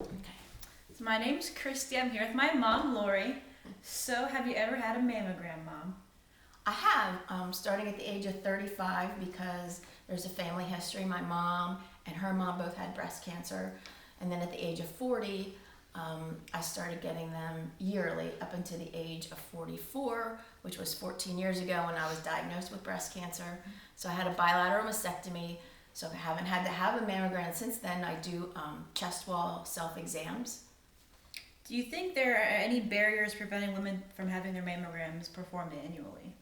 Okay. So my name's Kristi. I'm here with my mom, Lori. So have you ever had a mammogram, Mom? I have, starting at the age of 35 because there's a family history. My mom and her mom both had breast cancer. And then at the age of 40, I started getting them yearly up until the age of 44, which was 14 years ago when I was diagnosed with breast cancer. So I had a bilateral mastectomy. So I haven't had to have a mammogram since then. I do chest wall self-exams. Do you think there are any barriers preventing women from having their mammograms performed annually?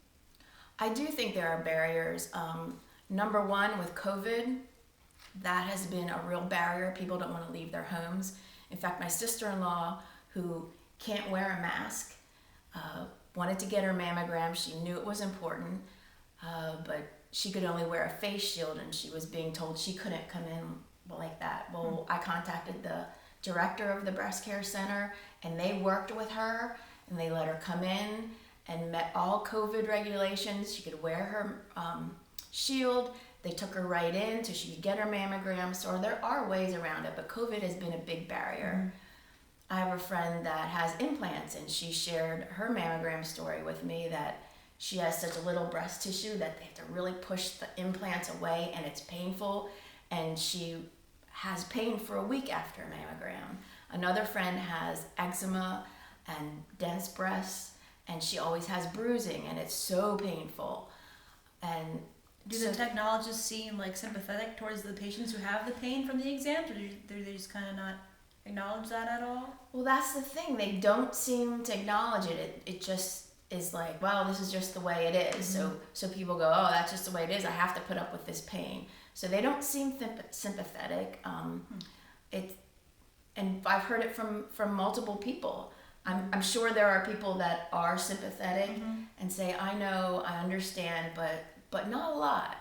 I do think there are barriers. Number one, with COVID, that has been a real barrier. People don't want to leave their homes. In fact, my sister-in-law, who can't wear a mask, wanted to get her mammogram. She knew it was important, but she could only wear a face shield, and she was being told she couldn't come in like that. Well, I contacted the director of the breast care center, and they worked with her, and they let her come in and met all COVID regulations. She could wear her shield. They took her right in so she could get her mammogram. So there are ways around it, but COVID has been a big barrier. I have a friend that has implants, and she shared her mammogram story with me that she has such a little breast tissue that they have to really push the implants away, and it's painful, and she has pain for a week after a mammogram. Another friend has eczema and dense breasts, and she always has bruising, and it's so painful. And do the technologists seem like sympathetic towards the patients who have the pain from the exams, or do they just kind of not acknowledge that at all? Well, that's the thing. They don't seem to acknowledge it. It just is like, well, this is just the way it is. So people go, oh, that's just the way it is. I have to put up with this pain. So they don't seem sympathetic. And I've heard it from multiple people. I'm sure there are people that are sympathetic and say, I know, I understand, but not a lot.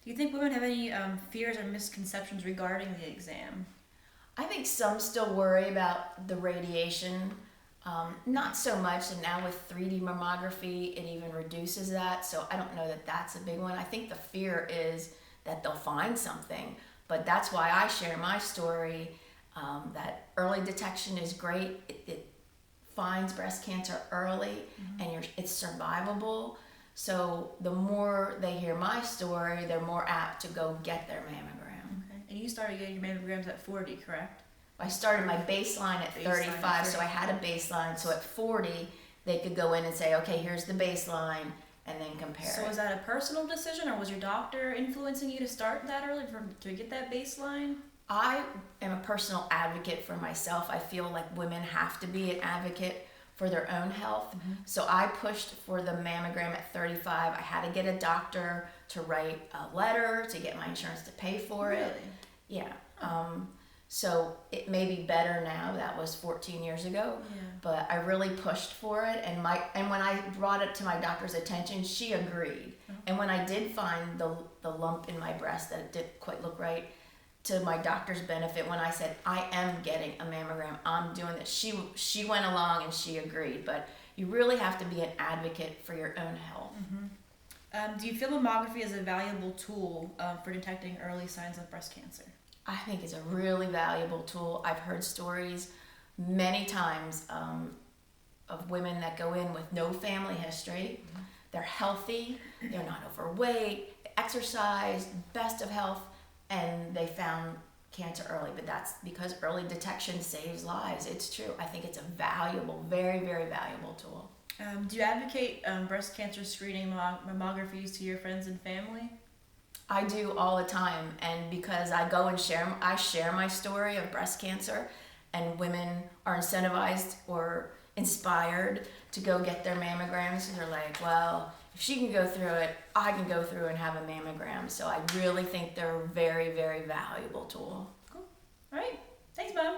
Do you think women have any fears or misconceptions regarding the exam? I think some still worry about the radiation. Not so much, and now with 3D mammography, it even reduces that. So I don't know that that's a big one. I think the fear is that they'll find something, but that's why I share my story, that early detection is great. It finds breast cancer early, and it's survivable. So the more they hear my story, they're more apt to go get their mammogram. Okay. And you started getting your mammograms at 40, correct? I started my baseline at 35, so I had a baseline. So at 40, they could go in and say, okay, here's the baseline, and then compare. So was that a personal decision, or was your doctor influencing you to start that early to get that baseline? I am a personal advocate for myself. I feel like women have to be an advocate for their own health. So I pushed for the mammogram at 35. I had to get a doctor to write a letter to get my insurance to pay for it. Really? Yeah. So it may be better now. That was 14 years ago. Yeah. But I really pushed for it, and when I brought it to my doctor's attention, she agreed. And when I did find the lump in my breast that didn't quite look right, to my doctor's benefit, when I said I am getting a mammogram, I'm doing this, she went along and she agreed. But you really have to be an advocate for your own health. Do you feel mammography is a valuable tool for detecting early signs of breast cancer? I think it's a really valuable tool. I've heard stories many times of women that go in with no family history. They're healthy, they're not overweight, exercise, best of health, and they found cancer early. But that's because early detection saves lives. It's true. I think it's a valuable, very, very valuable tool. Do you advocate breast cancer screening mammographies to your friends and family? I do all the time, and because I go and share my story of breast cancer, and women are incentivized or inspired to go get their mammograms. They're like, well, if she can go through it, I can go through and have a mammogram. So I really think they're a very, very valuable tool. Cool. All right. Thanks, Mom.